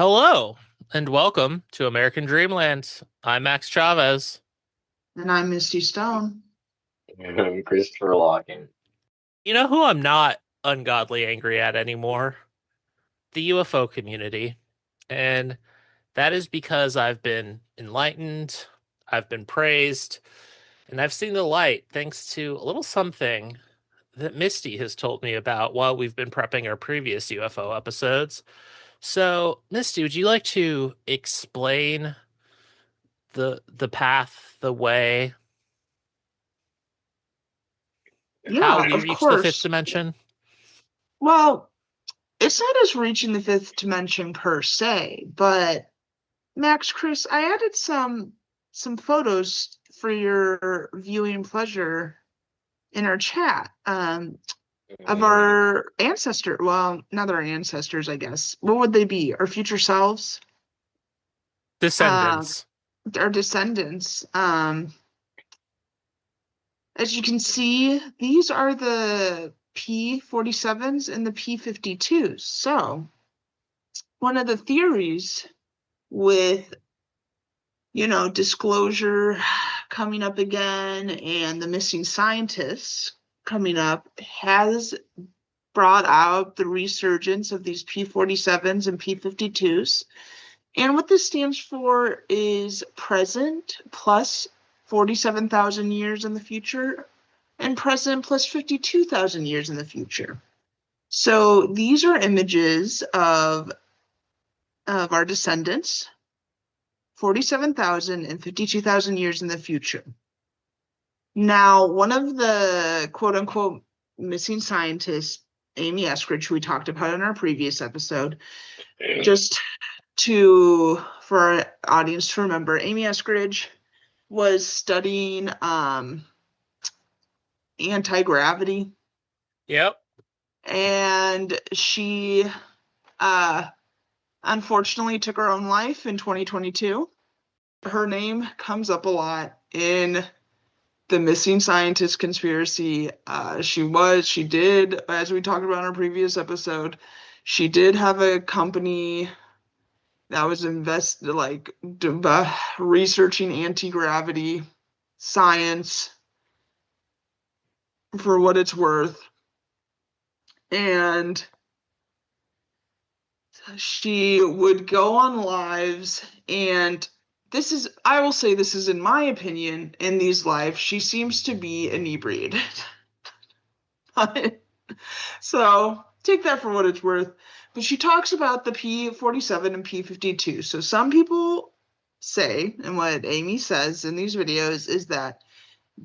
Hello and welcome to American Dreamland. I'm Max Chavez. And I'm Misty Stone. Christopher Walken. You know who I'm not ungodly angry at anymore? The UFO community. And that is because I've been enlightened, I've been praised, and I've seen the light thanks to a little something that Misty has told me about while we've been prepping our previous UFO episodes. So, Misty, would you like to explain the path, the way, how Yeah, we of reach the fifth course. dimension? Well, it's not us reaching the fifth dimension per se, but Max, Chris, I added some photos for your viewing pleasure in our chat of our ancestor. Well, not our ancestors, I guess. What would they be? Our future selves, uh, Descendants. our descendants. As you can see, these are the P-47s and the P-52s. So, one of the theories with, disclosure coming up again and the missing scientists coming up has brought out the resurgence of these P-47s and P-52s. And what this stands for is present plus 47,000 years in the future and present plus 52,000 years in the future. So these are images of our descendants, 47,000 and 52,000 years in the future. Now, one of the quote unquote missing scientists, Amy Eskridge, who we talked about in our previous episode, just for our audience to remember, Amy Eskridge was studying anti-gravity, Yep. and she unfortunately took her own life in 2022. Her name comes up a lot in the missing scientist conspiracy. She did, as we talked about in our previous episode, she did have a company that was researching anti-gravity science for what it's worth. And she would go on lives, and I will say this is in my opinion, in these lives, she seems to be inebriated. So take that for what it's worth. But she talks about the P-47 and P-52. So some people say, and what Amy says in these videos, is that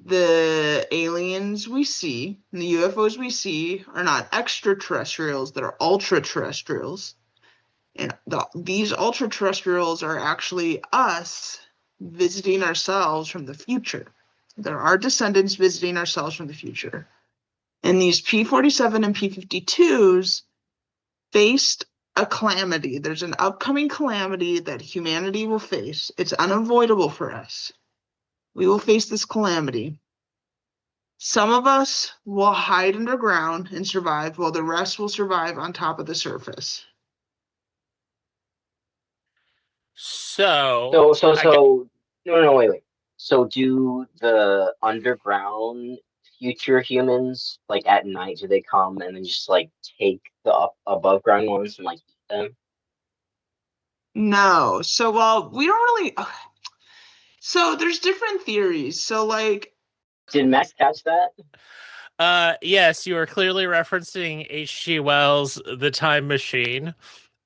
the aliens we see, and the UFOs we see, are not extraterrestrials, they're ultra-terrestrials. And these ultra-terrestrials are actually us visiting ourselves from the future. They're our descendants visiting ourselves from the future. And these P-47 and P-52s faced a calamity. There's an upcoming calamity that humanity will face. It's unavoidable for us. We will face this calamity. Some of us will hide underground and survive, while the rest will survive on top of the surface. So, So, so, I got, so, no, no, wait, wait. So, do the underground future humans, like at night, do they come and then just like take the above ground ones and like eat them? No. So, well, we don't really. So, there's different theories. So, like, Did Max catch that? yes, you are clearly referencing H.G. Wells' The Time Machine.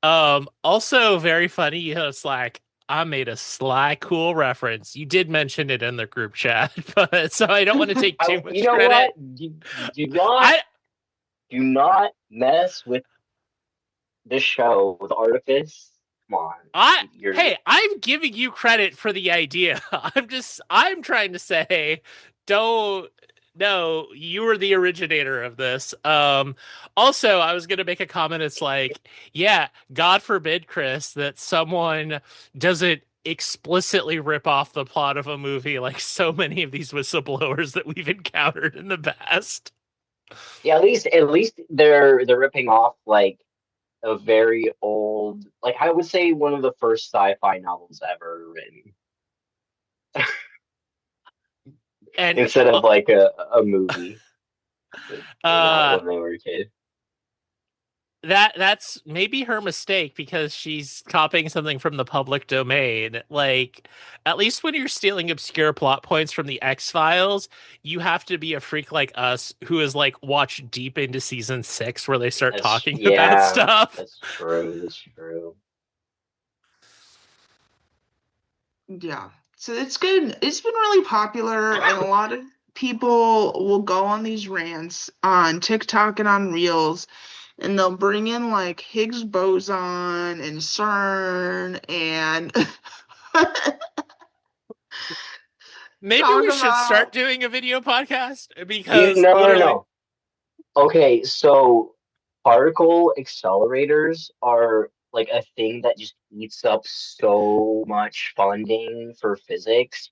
Also very funny, it's like, I made a sly, cool reference. You did mention it in the group chat, but so I don't want to take too You much know what? credit. Do not, I, do not mess with the show with artifice. Come on, you're. hey, I'm giving you credit for the idea. I'm trying to say, don't, no, you were the originator of this. Also, I was gonna make a comment. It's like, yeah, God forbid, Chris, that someone doesn't explicitly rip off the plot of a movie like so many of these whistleblowers that we've encountered in the past. Yeah, at least they're ripping off like a very old, like I would say one of the first sci-fi novels ever written, And instead of like a movie that came out uh when they were a kid. that's maybe her mistake because she's copying something from the public domain. Like, at least when you're stealing obscure plot points from the X-Files, you have to be a freak like us who has like watched deep into season 6 where they start That's talking about yeah, stuff. that's true. That's true. Yeah. So it's good. It's been really popular, and a lot of people will go on these rants on TikTok and on Reels, and they'll bring in like Higgs boson and CERN and Maybe talk we should start about, doing a video podcast You because no no literally no. Okay, so particle accelerators are like a thing that just eats up so much funding for physics.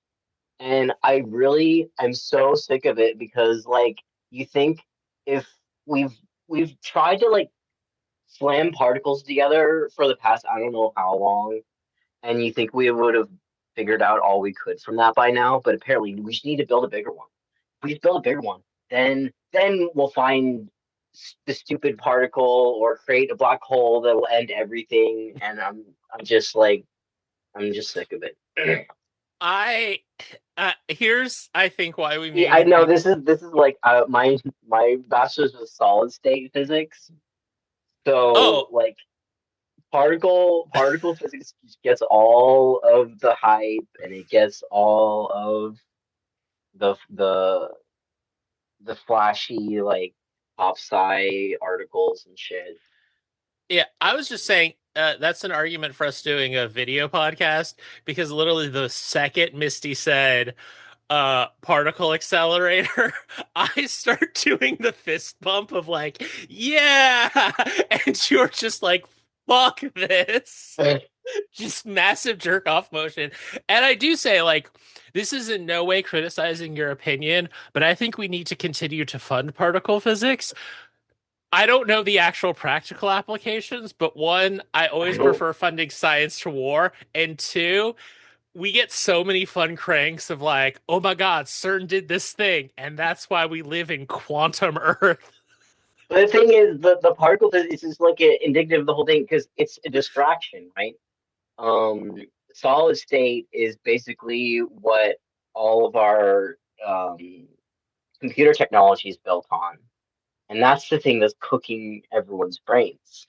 And I'm so sick of it because like you think if we've we've tried to like slam particles together for the past I don't know how long, and you think we would have figured out all we could from that by now, but apparently we just need to build a bigger one. If we just build a bigger one, then we'll find the stupid particle or create a black hole that will end everything. And I'm just like I'm just sick of it. I here's I think why we See, I maybe know need. this is like my bachelor's was solid state physics, so Oh, like particle physics just gets all of the hype and it gets all of the the flashy like pop sci articles and shit. yeah, I was just saying that's an argument for us doing a video podcast because literally the second Misty said particle accelerator, I start doing the fist bump of like, yeah, and you're just like, fuck this. Just massive jerk off motion. And I do say, like, this is in no way criticizing your opinion, but I think we need to continue to fund particle physics. I don't know the actual practical applications, but one, I I always don't prefer funding science to war. And two, we get so many fun cranks of like, oh my God, CERN did this thing, and that's why we live in quantum Earth. But the thing is, the particle physics is like indicative of the whole thing because it's a distraction, right? Um, Solid state is basically what all of our um, computer technology is built on, and that's the thing that's cooking everyone's brains.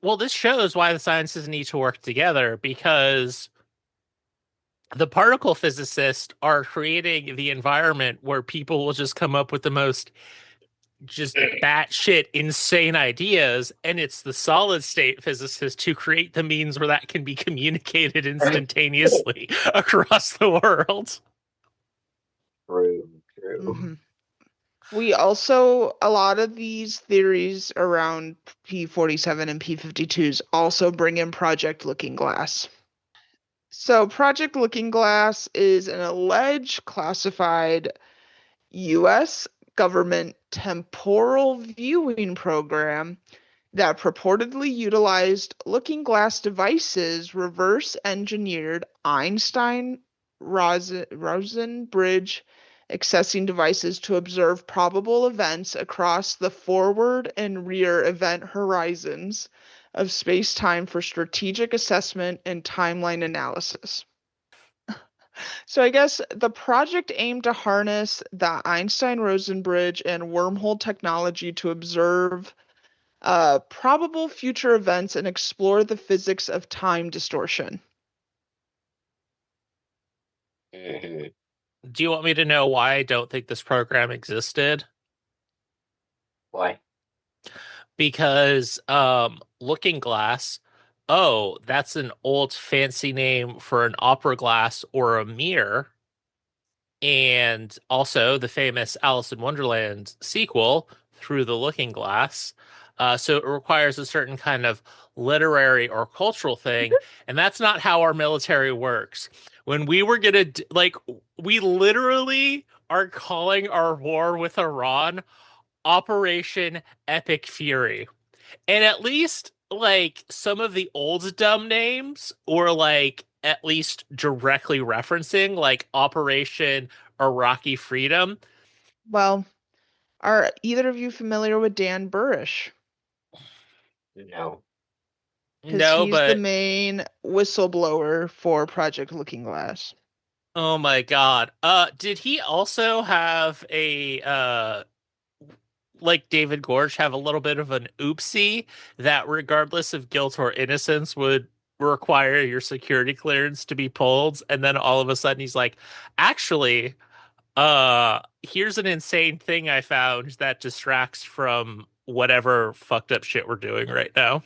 Well, this shows why the sciences need to work together because the particle physicists are creating the environment where people will just come up with the most just batshit insane ideas, and it's the solid state physicists who create the means where that can be communicated instantaneously across the world. True, true. mhm. We also, a lot of these theories around P47 and P52s also bring in Project Looking Glass. So, Project Looking Glass is an alleged classified US government temporal viewing program that purportedly utilized looking glass devices, reverse engineered Einstein Rosen bridge accessing devices to observe probable events across the forward and rear event horizons of space time for strategic assessment and timeline analysis. So I guess the project aimed to harness the Einstein-Rosen bridge and wormhole technology to observe probable future events and explore the physics of time distortion. Mhm. Do you want me to know why I don't think this program existed? Why? Because Looking Glass, oh, that's an old fancy name for an opera glass or a mirror. And also the famous Alice in Wonderland sequel, Through the Looking Glass. So it requires a certain kind of literary or cultural thing, and that's not how our military works. When we were gonna like, we literally are calling our war with Iran Operation Epic Fury. And at least like some of the old dumb names or like at least directly referencing like Operation Iraqi Freedom. Well, are either of you familiar with Dan Burrish? No. Because No, he's the but main whistleblower for Project Looking Glass. oh my God. Did he also have a like David Gorge have a little bit of an oopsie that regardless of guilt or innocence would require your security clearance to be pulled and then all of a sudden he's like, actually, here's an insane thing I found that distracts from whatever fucked up shit we're doing right now.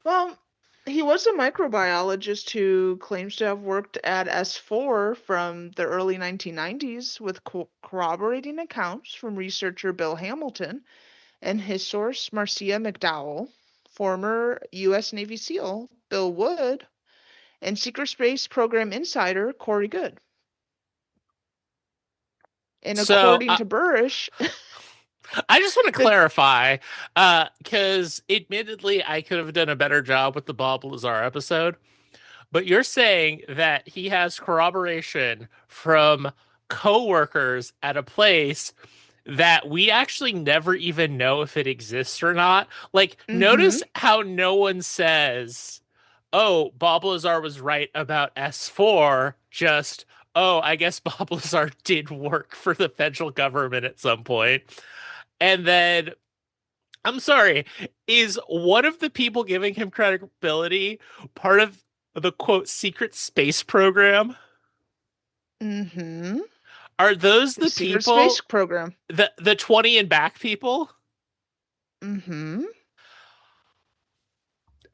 Well, he was a microbiologist who claims to have worked at S4 from the early 1990s with corroborating accounts from researcher Bill Hamilton and his source, Marcia McDowell, former U.S. Navy SEAL Bill Wood, and Secret Space Program insider Corey Good. And So, according to Burrish, I just want to the clarify, because admittedly, I could have done a better job with the Bob Lazar episode. But you're saying that he has corroboration from coworkers at a place that we actually never even know if it exists or not. Like, mm-hmm, notice how no one says, oh, Bob Lazar was right about S4, just, oh, I guess Bob Lazar did work for the federal government at some point. And then I'm sorry, is one of the people giving him credibility part of the quote secret space program? mm-hmm, Are those the the Secret Space people, Program. the 20 and back people? Mm-hmm.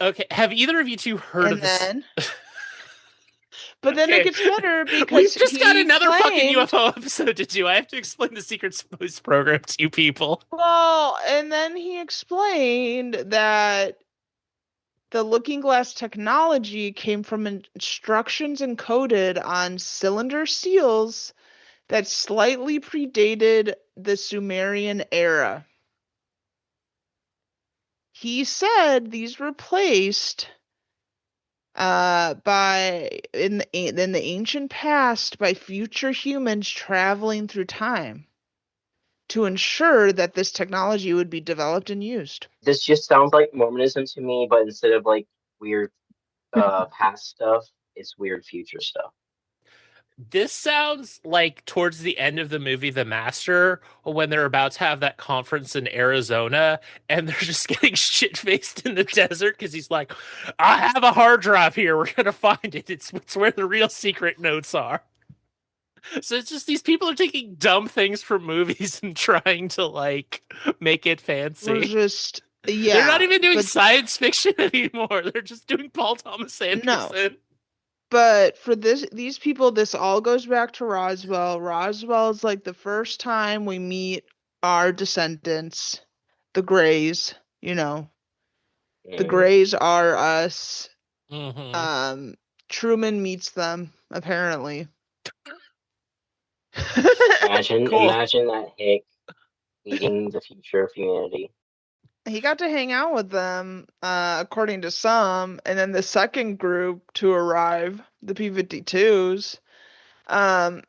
Okay, have either of you two heard And of this? then, but then it Okay, gets better we've because just got he another fucking claimed, UFO episode to do. I have to explain the secret space program to you people. well, and then he explained that the Looking Glass technology came from instructions encoded on cylinder seals that slightly predated the Sumerian era. He said these were placed by in the ancient past by future humans traveling through time to ensure that this technology would be developed and used. This just sounds like Mormonism to me, but instead of like weird past stuff, it's weird future stuff. This sounds like towards the end of the movie The Master, when they're about to have that conference in Arizona and they're just getting shit faced in the desert because he's like, I have a hard drive here. We're going to find it. It's where the real secret notes are. So it's just these people are taking dumb things from movies and trying to like make it We're fancy. just, They're not yeah, even doing but science fiction anymore. They're just doing Paul Thomas no. Anderson. But for these people, this all goes back to Roswell. Roswell is like the first time we meet our descendants, the Greys. You know, the Mm. Greys are us. Hmm. Um, Truman meets them, apparently. Cool. Imagine that hick meeting the future of humanity. He got to hang out with them, according to some, and then the second group to arrive, the P-52s, um,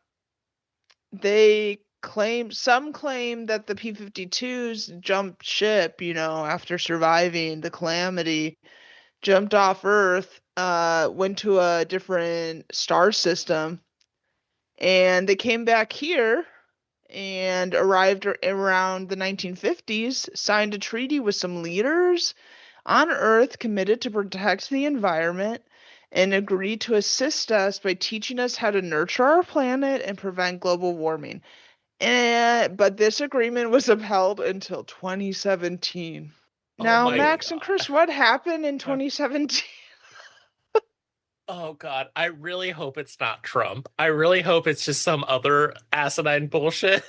some claim that the P-52s jumped ship, after surviving the calamity, jumped off Earth, went to a different star system, and they came back here and arrived around the 1950s, signed a treaty with some leaders on Earth committed to protect the environment, and agreed to assist us by teaching us how to nurture our planet and prevent global warming. But this agreement was upheld until 2017. Oh Now, my Max and God. Chris, what happened in 2017? Oh God, I really hope it's not Trump. I really hope it's just some other asinine bullshit.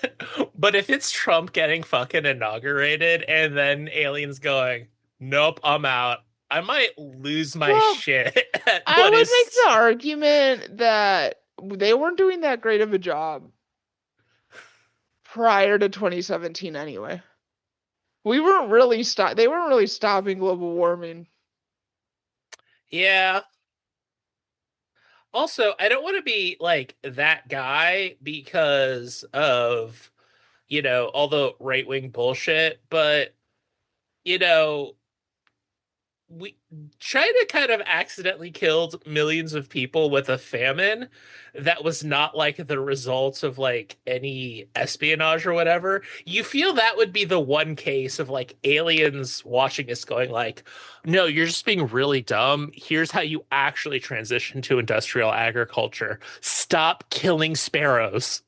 But if it's Trump getting fucking inaugurated and then aliens going, nope, I'm out, I might lose my Well, shit at I what would make is. the argument that they weren't doing that great of a job prior to 2017 anyway. We weren't really they weren't really stopping global warming. Yeah. Also, I don't want to be like that guy because of, all the right-wing bullshit, but, you know, we China kind of accidentally killed millions of people with a famine that was not like the result of like any espionage or whatever. You feel that would be the one case of like aliens watching us going like, no, you're just being really dumb. Here's how you actually transition to industrial agriculture. Stop killing sparrows.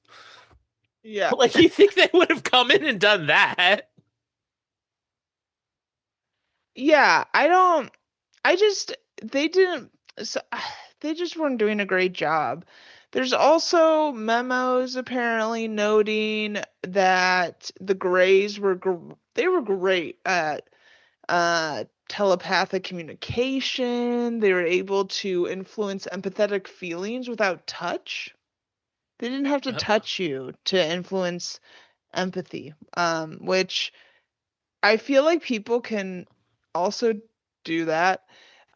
Yeah. Like you think they would have come in and done that? Yeah, I don't I just they didn't so, they just weren't doing a great job. There's also memos apparently noting that the Greys they were great at telepathic communication. They were able to influence empathetic feelings without touch. They didn't have to touch you to influence empathy, which I feel like people can also do that.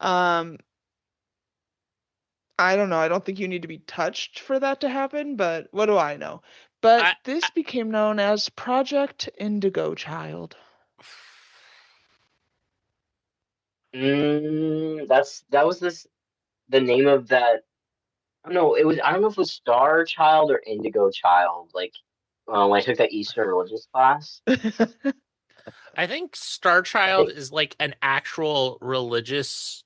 Um, I don't know. I don't think you need to be touched for that to happen, but what do I know? But I, I this became known as Project Indigo Child. That was the name of that. I don't know. I don't know if it was Star Child or Indigo Child. Like when I took that Eastern religions class. I think Star I Child think is like an actual religious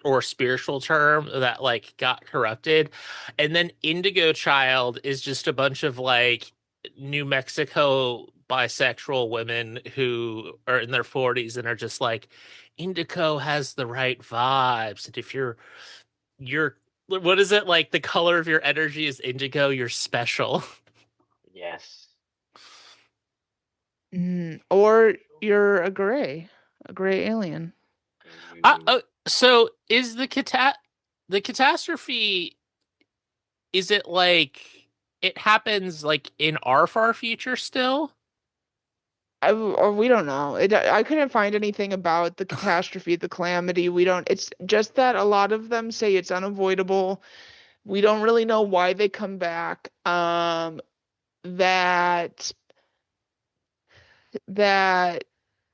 or spiritual term that like got corrupted. And then Indigo Child is just a bunch of like New Mexico bisexual women who are in their 40s and are just like indigo has the right vibes. And if you're what is it like the color of your energy is indigo, you're special. yes. Or you're a gray alien. So is the catastrophe, is it like it happens like in our far future still? Or we don't know. I couldn't find anything about the catastrophe, the calamity. We don't. It's just that a lot of them say it's unavoidable. We don't really know why they come back. That that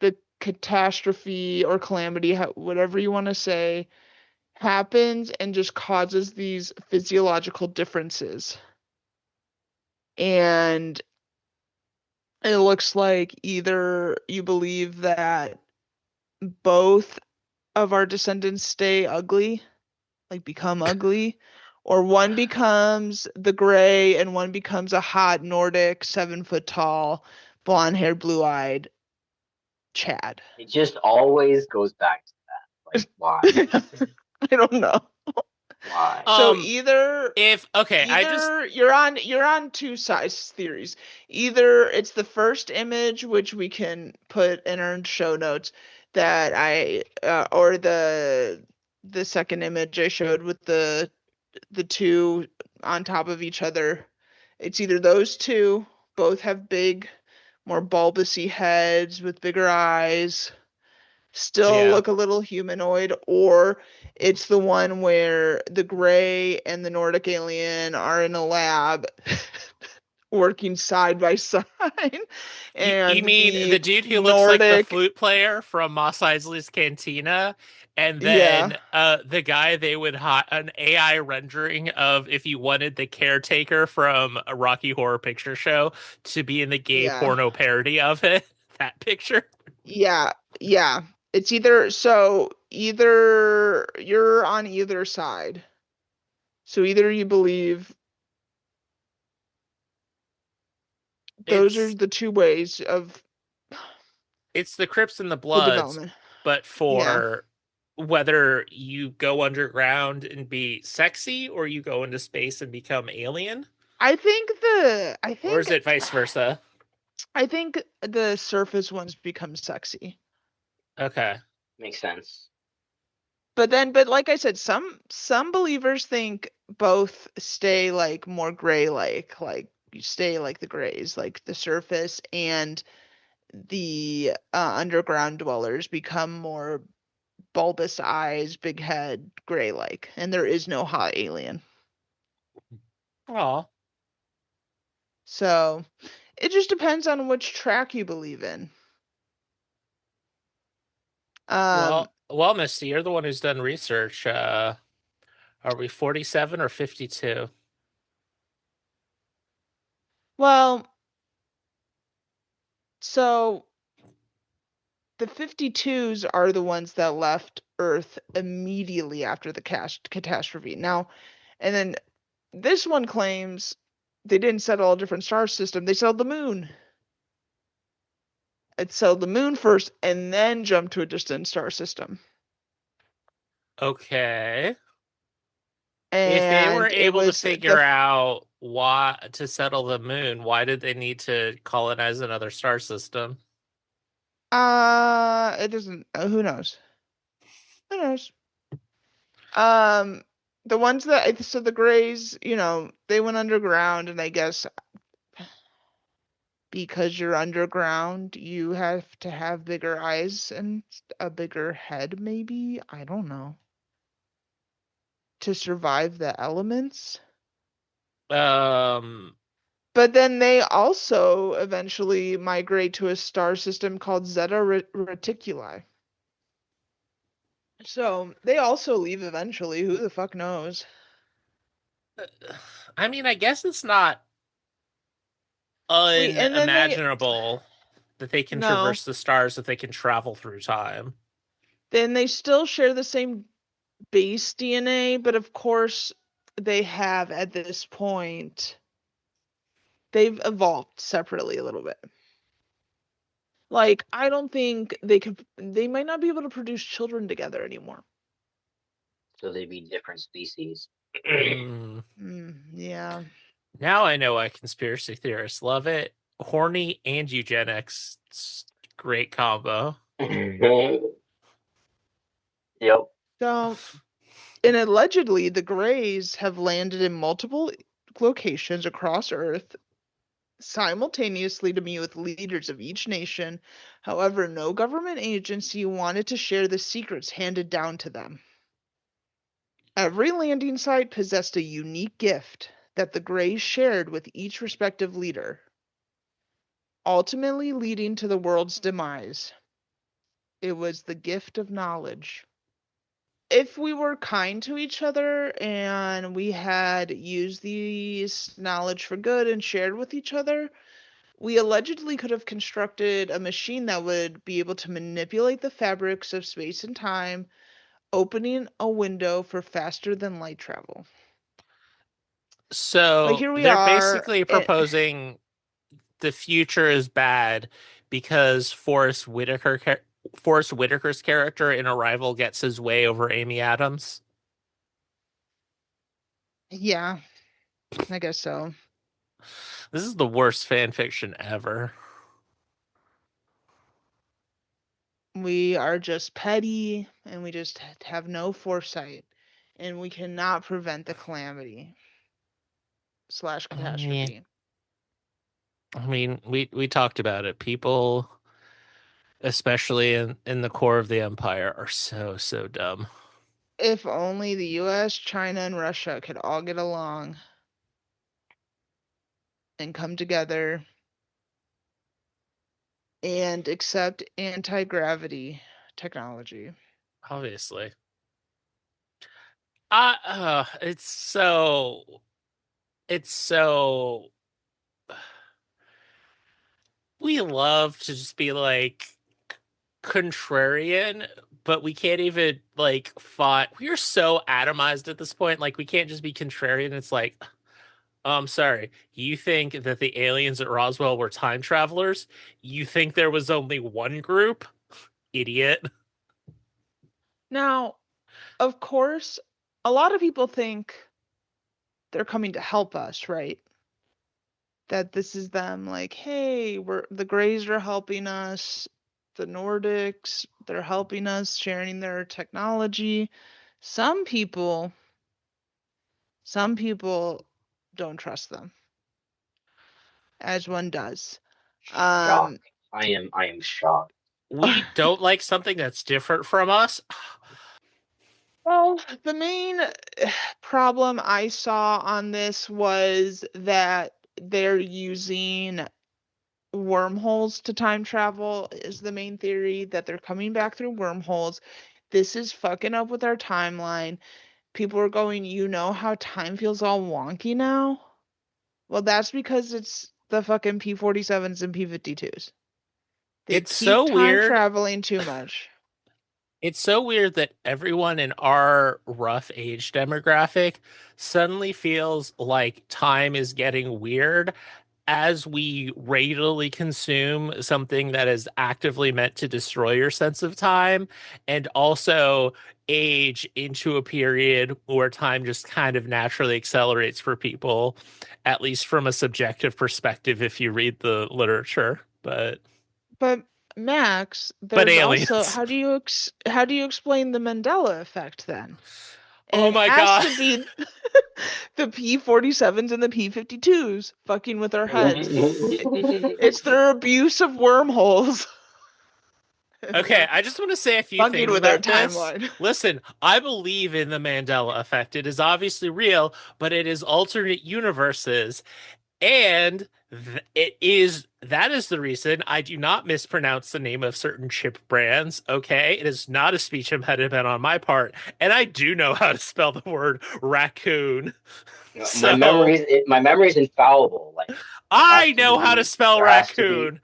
the catastrophe or calamity, whatever you want to say, happens and just causes these physiological differences. And it looks like either you believe that both of our descendants stay ugly, like become ugly, or one becomes the gray and one becomes a hot Nordic, 7 foot tall, blonde haired, blue eyed Chad. It just always goes back to that. Like why? I don't know. Why? So Um if okay, I just either you're on two sides theories. Either it's the first image, which we can put in our show notes, that I or the second image I showed with the two on top of each other. It's either those two, both have big, more bulbousy heads with bigger eyes, still yeah. look a little humanoid, or it's the one where the gray and the Nordic alien are in a lab working side by side, You and mean the the dude who looks like the Nordic, flute player from Moss Eisley's Cantina, and yeah, then the guy they would an AI rendering of if you wanted the caretaker from a Rocky Horror Picture Show to be in the gay yeah, porno parody of it. That picture. yeah, yeah. It's either you're on either side. So either you believe those are It's the two ways of it's the Crips and the the Bloods, development. but Yeah. for whether you go underground and be sexy or you go into space and become alien, or is it vice versa? I think the surface ones become sexy. Okay. Makes sense. But like I said, some believers think both stay like more gray like stay like the Greys, like the surface and the underground dwellers become more bulbous eyes, big head, gray-like, and there is no hot alien. Oh, So it just depends on which track you believe in. Um, well, Misty, you're the one who's done research. Are we 47 or 52? well, so the 52s are the ones that left Earth immediately after the catastrophe. Now, and then this one claims they didn't settle a different star system, they settled the moon. It settled the moon first and then jumped to a distant star system. Okay. If they were And it able to was figure the out why to settle the moon, why did they need to colonize another star system? it doesn't who knows? Who knows? Um the ones that so the Greys, they went underground, and I guess because you're underground, you have to have bigger eyes and a bigger head, maybe. I don't know. To survive the elements. Um, But then they also eventually migrate to a star system called Zeta Reticuli. So they also leave eventually. Who the fuck knows? I mean, I guess it's not Wait, and then they unimaginable that they can no. traverse the stars, that they can travel through time. Then they still share the same base DNA, but of course they have at this point they've evolved separately a little bit. Like, I don't think they might not be able to produce children together anymore. So they'd be different species. Mm. Yeah. Now I know why conspiracy theorists love it. Horny and eugenics. It's a great combo. Yep. So, and allegedly, the Greys have landed in multiple locations across Earth simultaneously to meet with leaders of each nation. However, no government agency wanted to share the secrets handed down to them. Every landing site possessed a unique gift that the Greys shared with each respective leader, ultimately leading to the world's demise. It was the gift of knowledge. If we were kind to each other and we had used these knowledge for good and shared with each other, we allegedly could have constructed a machine that would be able to manipulate the fabrics of space and time, opening a window for faster than light travel. Like, So here we they're are. basically proposing the future is bad because Forrest Whitaker's character in Arrival gets his way over Amy Adams. Yeah, I guess so. This is the worst fan fiction ever. We are just petty and we just have no foresight, and we cannot prevent the calamity slash I mean, catastrophe. we talked about it. People, especially in the core of the empire, are so dumb. If only the US, China, and Russia could all get along and come together and accept anti-gravity technology. Obviously, it's so we love to just be like contrarian, but we can't even like fight. We're so atomized at this point. Like we can't just be contrarian. It's like, sorry, you think that the aliens at Roswell were time travelers? You think there was only one group? Idiot. Now, of course, a lot of people think they're coming to help us, right? That this is them like, hey, we're the Greys are helping us, the Nordics, they're helping us, sharing their technology. Some people, some people don't trust them. as one does. Shock. Um, I am shocked. We don't like something that's different from us. well, the main problem I saw on this was that they're using wormholes to time travel is the main theory, that they're coming back through wormholes. This is fucking up with our timeline. People are going, you know how time feels all wonky now? Well, that's because it's the fucking P-47s and P-52s. They It's keep so time weird. traveling too much. It's so weird that everyone in our rough age demographic suddenly feels like time is getting weird as we regularly consume something that is actively meant to destroy your sense of time and also age into a period where time just kind of naturally accelerates for people, at least from a subjective perspective if you read the literature. But Max, But there's also aliens. how do you explain the Mandela effect then? And Oh it my has God. to be the P-47s and the P-52s fucking with our heads. It's their abuse of wormholes and Okay, their I just want to say a few fucking things with our about this. timeline. Listen, I believe in the Mandela effect. It is obviously real, but it is alternate universes. And it is that is the reason I do not mispronounce the name of certain chip brands. Okay, it is not a speech impediment on my part, and I do know how to spell the word raccoon. So My memory is infallible. Like it has I to know how to be. spell There has to be. raccoon.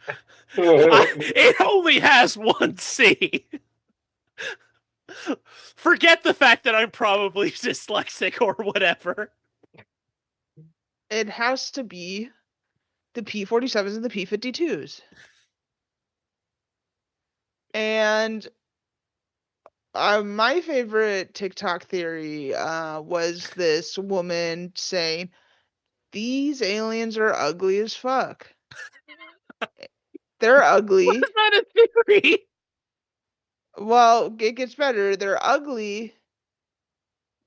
It only has one C. Forget the fact that I'm probably dyslexic or whatever. It has to be the P-47s and the P-52s. And my favorite TikTok theory was this woman saying, these aliens are ugly as fuck. They're What is ugly. that a theory? Well, it gets better. They're ugly.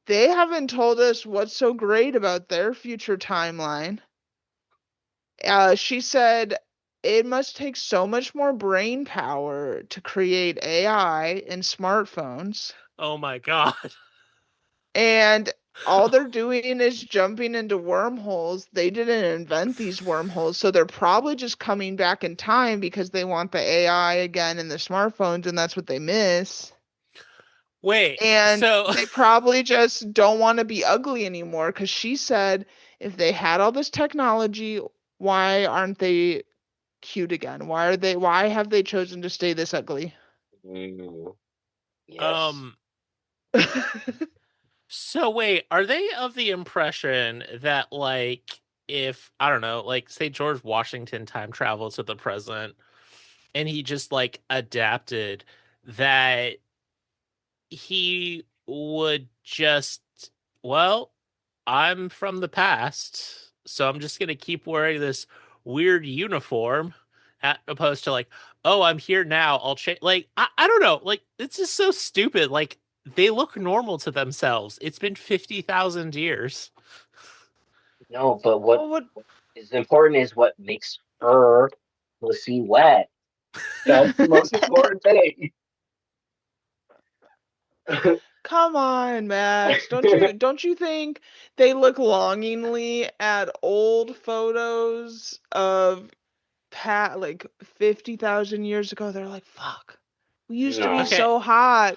They haven't told us what's so great about their future timeline. She said it must take so much more brain power to create AI and smartphones. Oh my God. And all they're doing is jumping into wormholes. They didn't invent these wormholes, so they're probably just coming back in time because they want the AI again in the smartphones, and that's what they miss. Wait, And so they probably just don't want to be ugly anymore because she said if they had all this technology, why aren't they cute again? Why have they chosen to stay this ugly? Mm, yes. um so wait, are they of the impression that like if I don't know, like say George Washington time traveled to the present and he just like adapted that he would just well, I'm from the past, so I'm just gonna keep wearing this weird uniform, at opposed to like, oh, I'm here now. I'll change. Like, I don't know. Like, it's just so stupid. Like, they look normal to themselves. It's been 50,000 years. No, but Well, what what is important is what makes her pussy wet. That's the most important thing. Come on, Max. Don't you think they look longingly at old photos of like 50,000 years ago? They're like, "Fuck. We used to be No. Okay, so hot."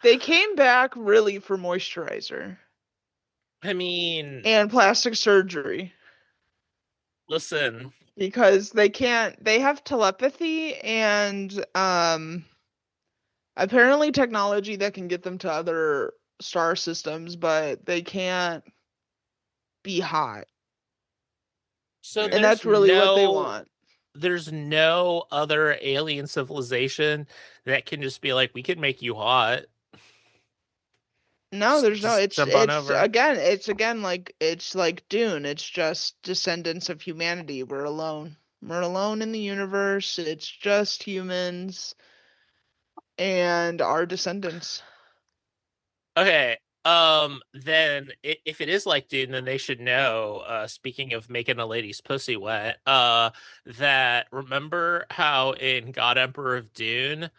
They came back really for moisturizer I mean, and plastic surgery listen. because they have telepathy and apparently technology that can get them to other star systems, but they can't be hot. So And that's really what they want. there's no other alien civilization that can just be like, we can make you hot. No, there's no, Just it's jump on it's over. again, it's again like it's like Dune. It's just descendants of humanity. We're alone. We're alone in the universe. It's just humans and our descendants. Okay, Then if it is like Dune, then they should know, speaking of making a lady's pussy wet, that remember how in God Emperor of Dune,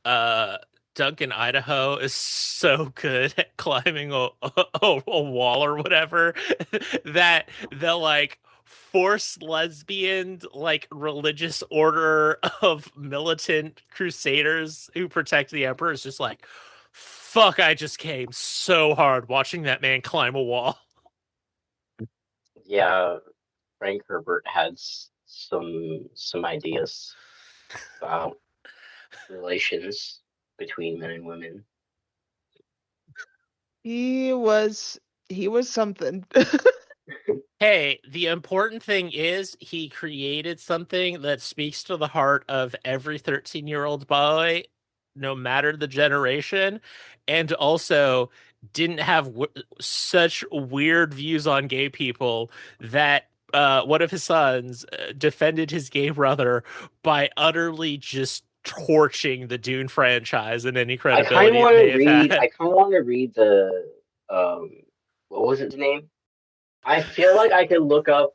uh Duncan Idaho is so good at climbing a wall or whatever that the like forced lesbian like religious order of militant crusaders who protect the emperor is just like fuck, I just came so hard watching that man climb a wall. Yeah, Frank Herbert had some ideas about relations between men and women. He was he was something. Hey, the important thing is he created something that speaks to the heart of every 13-year-old boy, no matter the generation, and also didn't have such weird views on gay people that one of his sons defended his gay brother by utterly just torching the Dune franchise and any I kind of credibility it want to may have read. had. I kind of want to read the um, what was its name? I feel like I could look up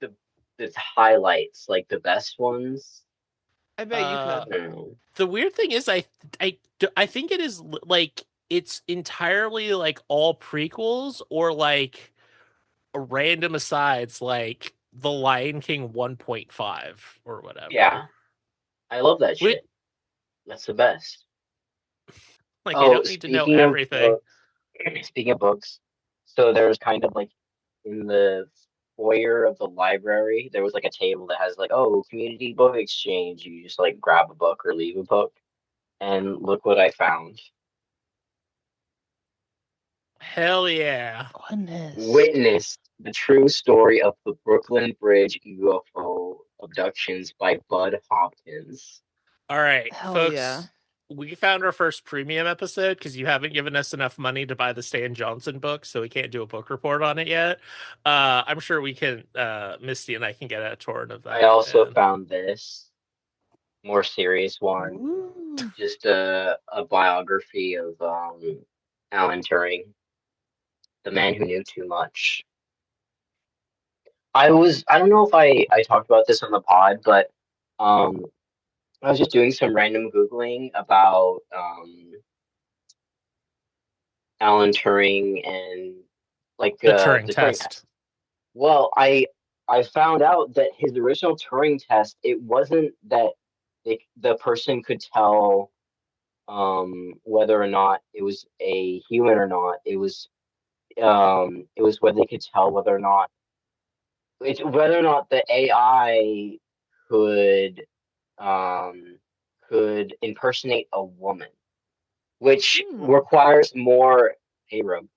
the the highlights, like the best ones. I bet you Uh, could. I don't know. the weird thing is, I think it is like it's entirely like all prequels or like random asides, like The Lion King 1.5 or Yeah, whatever. I love that Which, shit. That's the best. like, you Oh, don't need to know everything. speaking of books, so there's kind of like in the foyer of the library, there was like a table that has like, oh, community book exchange. You just like grab a book or leave a book, and look what I found. Hell yeah! Goodness. Witnessed the true story of the Brooklyn Bridge UFO abductions by Bud Hopkins. All right, Hell yeah. folks. We found our first premium episode because you haven't given us enough money to buy the Stan Johnson book, so we can't do a book report on it yet. I'm sure we can. Misty and I can get a torrent of I that, also and found this more serious one, Ooh. just a biography of Alan Turing, the man who knew too much. I don't know if I talked about this on the pod, but um I was just doing some random Googling about Alan Turing and like the Turing the Turing test. test. Well, I found out that his original Turing test, it wasn't that the person could tell whether or not it was a human or not. It was whether they could tell whether or not the AI could um could impersonate a woman, which Hmm. requires more payroom,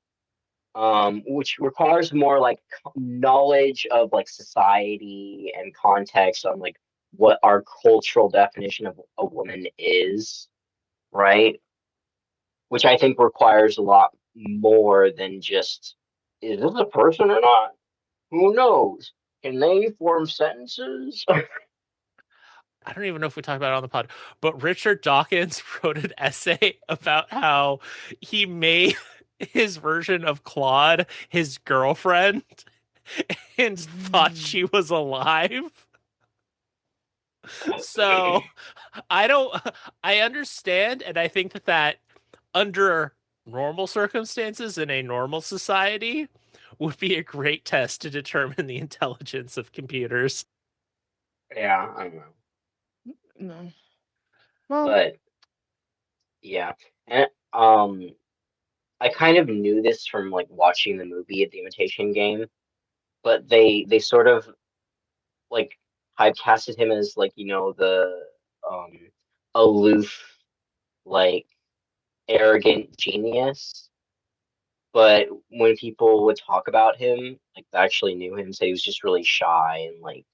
which requires more like knowledge of like society and context on like what our cultural definition of a woman is, right? Which I think requires a lot more than just is this a person or not? Who knows? Can they form sentences? I don't even know if we talked about it on the pod, but Richard Dawkins wrote an essay about how he made his version of Claude his girlfriend and thought Hmm. she was alive. So I don't, I understand, and I think that under normal circumstances in a normal society would be a great test to determine the intelligence of computers. Yeah, I don't know. No. Well, But yeah. And I kind of knew this from like watching the movie The Imitation Game, but they sort of like typecasted him as like, the um aloof, like arrogant genius. But when people would talk about him, like that actually knew him, say he was just really shy and like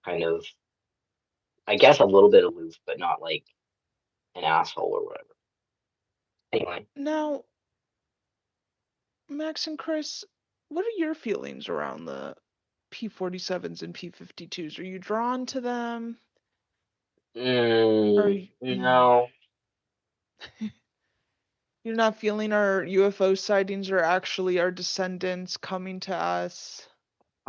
kind of, I guess, a little bit aloof, but not like an asshole or whatever. Anyway, now, Max and Chris, what are your feelings around the P-47s and P-52s? Are you drawn to them? Are you, no, You're not feeling our UFO sightings are actually our descendants coming to us,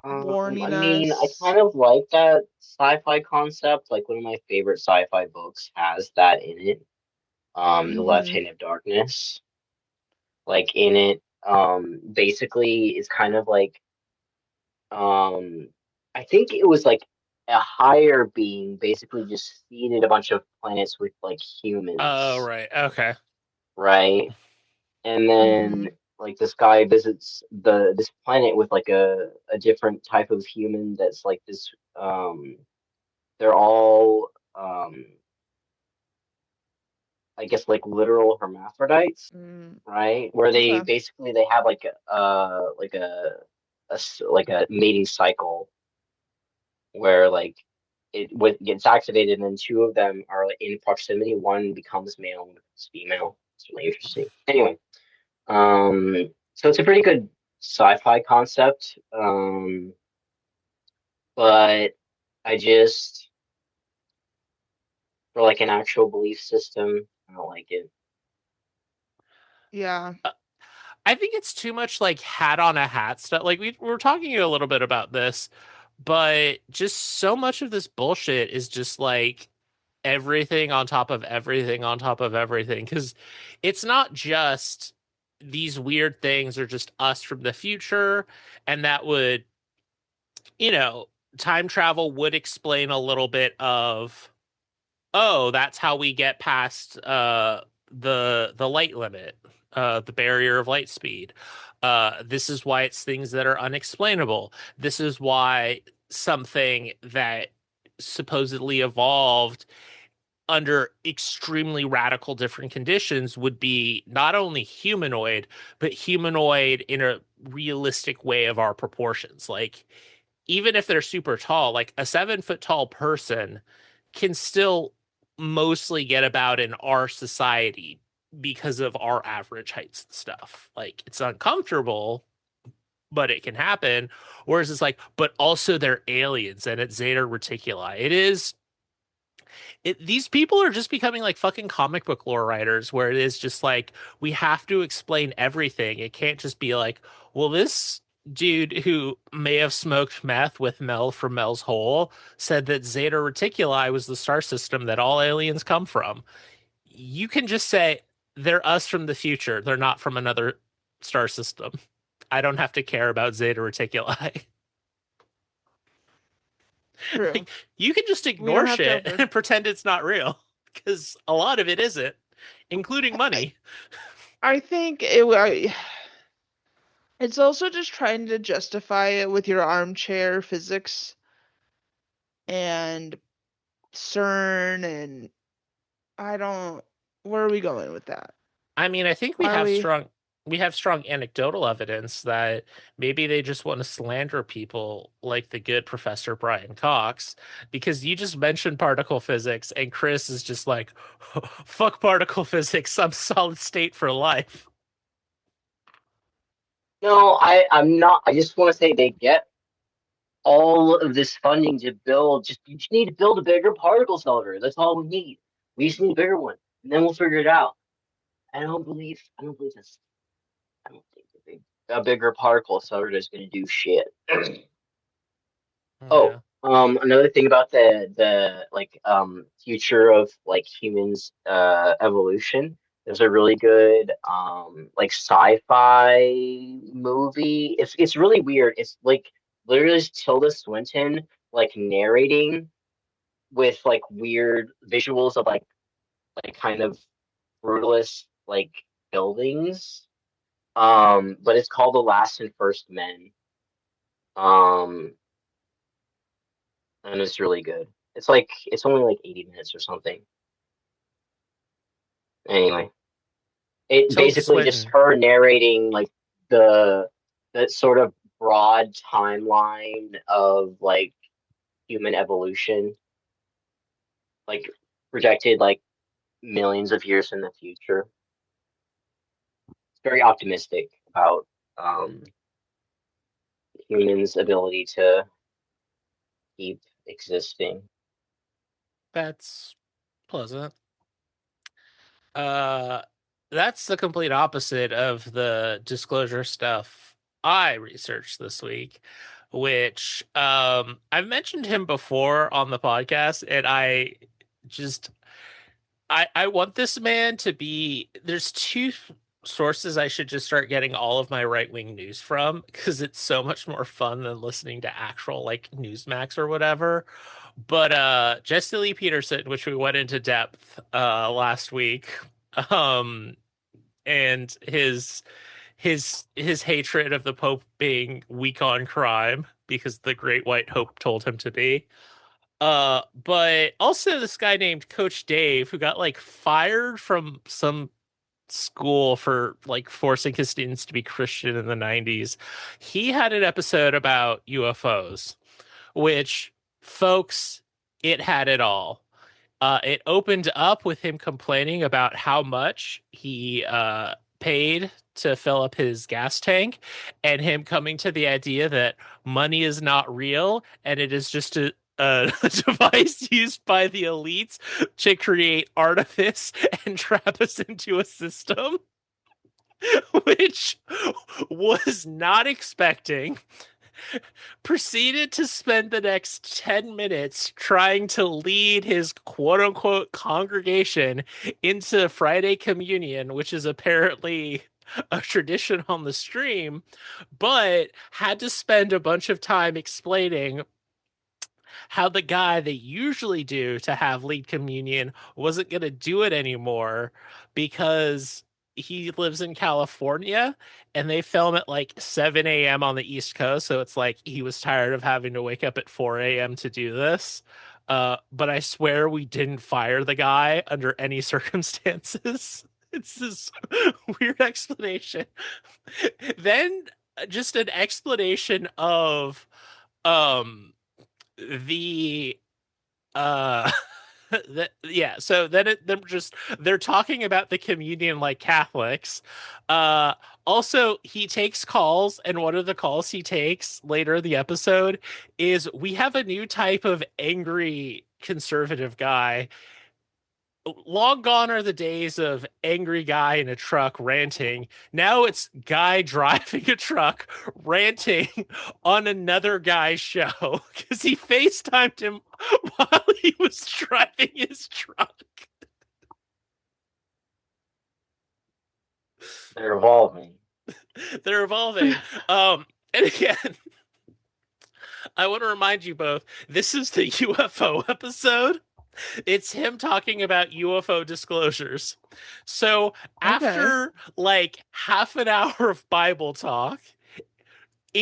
I warning mean, I us. kind of like that sci-fi concept. Like one of my favorite sci-fi books has that in it. The Left Mm-hmm. Hand of Darkness. Like in it, basically it's kind of like um I think it was like a higher being basically just seeded a bunch of planets with like Oh, humans, right. Okay. right? And then Mm-hmm. like this guy visits this planet with like a different type of human that's like this they're all I guess like literal hermaphrodites, Mm. right? Where they Okay. basically they have like like a mating cycle where like gets activated and then two of them are like, in proximity. One becomes male and one becomes female. It's really interesting. Anyway, so it's a pretty good sci-fi concept. But I just for like an actual belief system, I don't like it. Yeah. I think it's too much like hat on a hat stuff. Like we were talking a little bit about this, but just so much of this bullshit is just like everything on top of everything on top of everything. Because it's not just these weird things are just us from the future, and that would, you know, time travel would explain a little bit of, oh, that's how we get past the light limit, the barrier of light speed. This is why it's things that are unexplainable. This is why something that supposedly evolved under extremely radical different conditions would be not only humanoid, but humanoid in a realistic way of our proportions. Like, even if they're super tall, like a 7 foot tall person can still mostly get about in our society because of our average heights and stuff. Like, it's uncomfortable, but it can happen. Whereas it's like, but also they're aliens and it's Zeta Reticuli. These people are just becoming like fucking comic book lore writers, where it is just like, we have to explain everything. It can't just be like, well, this dude who may have smoked meth with Mel from Mel's Hole said that Zeta Reticuli was the star system that all aliens come from. You can just say they're us from the future. They're not from another star system. I don't have to care about Zeta Reticuli. True. Like, you can just We ignore don't have to shit ever. and pretend it's not real because a lot of it isn't, including I money. I think it's also just trying to justify it with your armchair physics and CERN and I don't. Where are we going with that? I mean, I think Why are we? we have strong anecdotal evidence that maybe they just want to slander people like the good Professor Brian Cox, because you just mentioned particle physics and Chris is just like, fuck particle physics, I'm solid state for life. No, I'm not. I just want to say they get all of this funding to build. Just you just need to build a bigger particle accelerator. That's all we need. We just need a bigger one, and then we'll figure it out. I don't believe this. I don't think a bigger particle accelerator is going to do shit. Oh, Yeah. another thing about the like future of like humans evolution. There's a really good like sci-fi movie. It's really weird. It's like literally just Tilda Swinton like narrating with like weird visuals of like kind of brutalist like buildings. But it's called The Last and First Men. Um, and it's really good. It's only like 80 minutes or something. Anyway, it Tilda basically just Swinton. her narrating like the that sort of broad timeline of like human evolution, like projected like millions of years in the future. It's very optimistic about um humans' ability to keep existing. That's pleasant. Uh that's the complete opposite of the disclosure stuff I researched this week, which I've mentioned him before on the podcast, and just I want this man to be there's two sources I should just start getting all of my right-wing news from because it's so much more fun than listening to actual like Newsmax or whatever. But Jesse Lee Peterson, which we went into depth last week, um and his hatred of the Pope being weak on crime because the Great White Hope told him to be. But also this guy named Coach Dave who got like fired from some school for like forcing his students to be Christian in the 90s. He had an episode about UFOs, which folks, it had it all. It opened up with him complaining about how much he paid to fill up his gas tank, and him coming to the idea that money is not real and it is just a device used by the elites to create artifice and trap us into a system, which was not expecting, proceeded to spend the next 10 minutes trying to lead his quote unquote congregation into Friday communion, which is apparently a tradition on the stream, but had to spend a bunch of time explaining how the guy they usually do to have lead communion wasn't going to do it anymore because he lives in California and they film at like 7 a.m. on the East Coast. So it's like he was tired of having to wake up at 4 a.m. to do this. But I swear we didn't fire the guy under any circumstances. It's this weird explanation. Then just an explanation of um the uh yeah, so then they're talking about the communion like Catholics. uh Also he takes calls, and one of the calls he takes later in the episode is, we have a new type of angry conservative guy. Long gone are the days of angry guy in a truck ranting. Now it's guy driving a truck ranting on another guy's show because he FaceTimed him while he was driving his truck. They're evolving. They're evolving. And again, I want to remind you both, this is the UFO episode. It's him talking about UFO disclosures. So Okay. after like half an hour of Bible talk,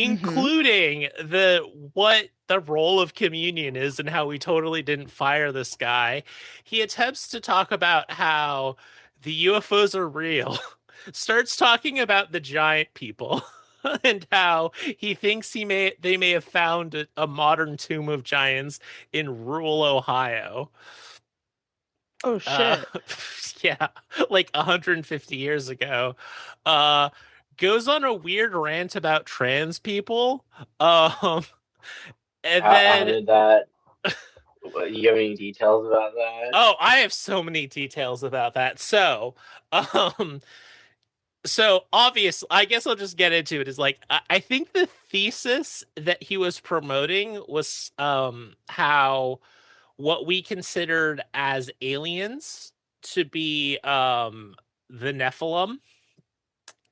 Mm-hmm. including the what the role of communion is and how we totally didn't fire this guy, he attempts to talk about how the UFOs are real. Starts talking about the giant people and how he thinks they may have found a modern tomb of giants in rural Ohio. Oh uh shit. yeah, like 150 years ago. uh Goes on a weird rant about trans people. um and How then did that? You have any details about that? oh, I have so many details about that. Um so obvious, I guess I'll just get into it, is like I think the thesis that he was promoting was how what we considered as aliens to be the Nephilim,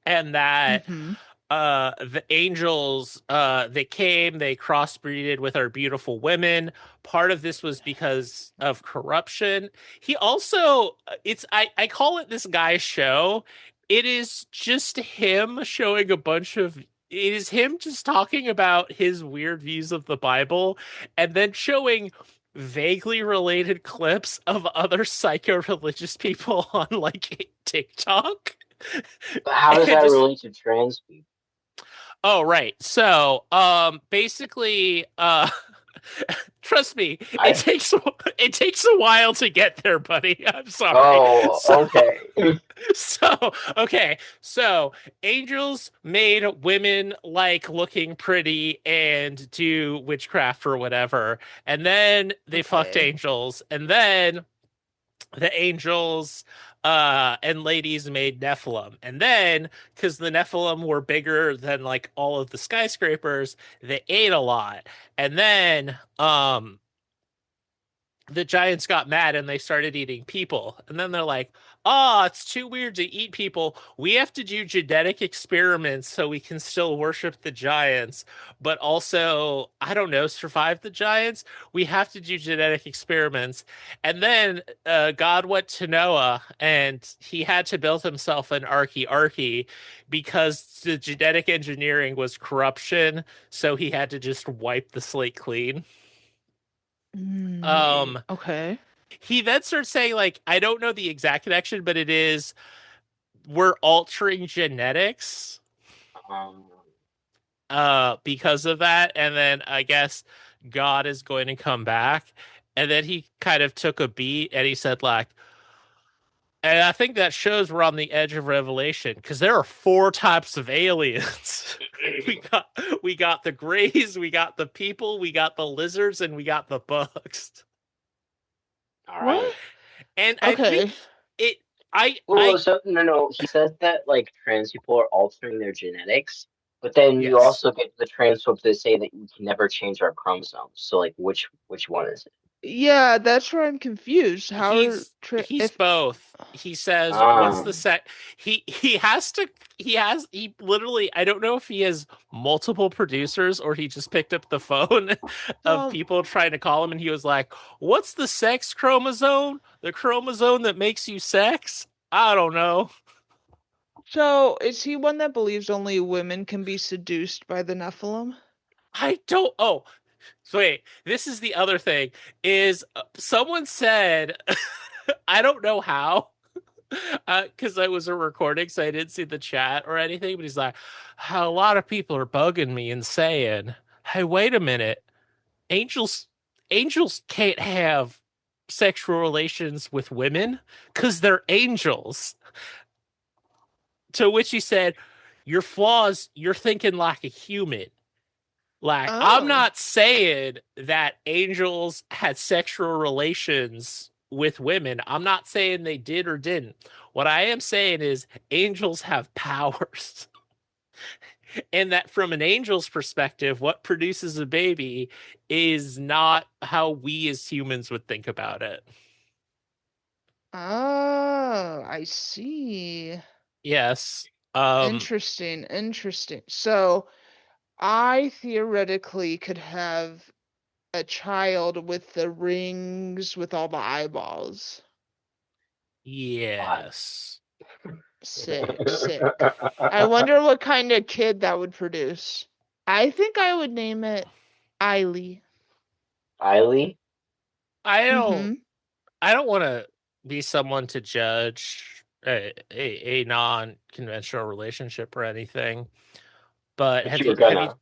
and that Mm-hmm. the angels they came, they crossbreeded with our beautiful women. Part of this was because of corruption. He also I call it this guy's show. It is just him showing a bunch of it is him just talking about his weird views of the Bible and then showing vaguely related clips of other psycho-religious people on like TikTok. But how does And that just relate to trans people? oh, right. So, basically, trust me, I it takes a while to get there, buddy. I'm sorry. Oh, So, okay. so okay. So, angels made women like looking pretty and do witchcraft or whatever, and then they fucked Okay. angels, and then the angels and ladies made Nephilim. And then, because the Nephilim were bigger than like all of the skyscrapers, they ate a lot. And then the giants got mad and they started eating people. And then they're like, oh, it's too weird to eat people. We have to do genetic experiments so we can still worship the giants, but also, I don't know, survive the giants. We have to do genetic experiments. And then God went to Noah and he had to build himself an arky because the genetic engineering was corruption. So he had to just wipe the slate clean. Um, Okay. he then starts saying like I don't know the exact connection, but it is we're altering genetics Um, because of that, and then I guess God is going to come back, and then he kind of took a beat and he said like, and I think that shows we're on the edge of revelation because there are four types of aliens. we got we got the grays, we got the people, we got the lizards, and we got the bugs. all right. What? And I think Okay. it I Well, I so no. He says that like trans people are altering their genetics, but then you yes. also get the transphobes that say that we can never change our chromosomes. So like, which one is it? Yeah, that's where I'm confused. How are He's if both. He says, "What's the Um, set?" He has to. He literally. I don't know if he has multiple producers or he just picked up the phone of so people trying to call him, and he was like, "What's the sex chromosome? The chromosome that makes you sex?" I don't know. so is he one that believes only women can be seduced by the Nephilim? I don't. Oh, so wait. This is the other thing. Is someone said, I don't know how. Because I was a recording, so I didn't see the chat or anything. But he's like, a lot of people are bugging me and saying, "Hey, wait a minute, angels, angels can't have sexual relations with women because they're angels." To which he said, "Your flaws. You're thinking like a human." Like, I'm Oh. not saying that angels had sexual relations with women. I'm not saying they did or didn't. What I am saying is angels have powers. And that from an angel's perspective, what produces a baby is not how we as humans would think about it. Oh, I see. Yes. Interesting, interesting. So I theoretically could have a child with the rings with all the eyeballs. what? Yes. Sick, sick. I wonder what kind of kid that would produce. I think I would name it Eiley. Kylie? I don't Mm-hmm. I don't want to be someone to judge a non-conventional relationship or anything, but But you were gonna.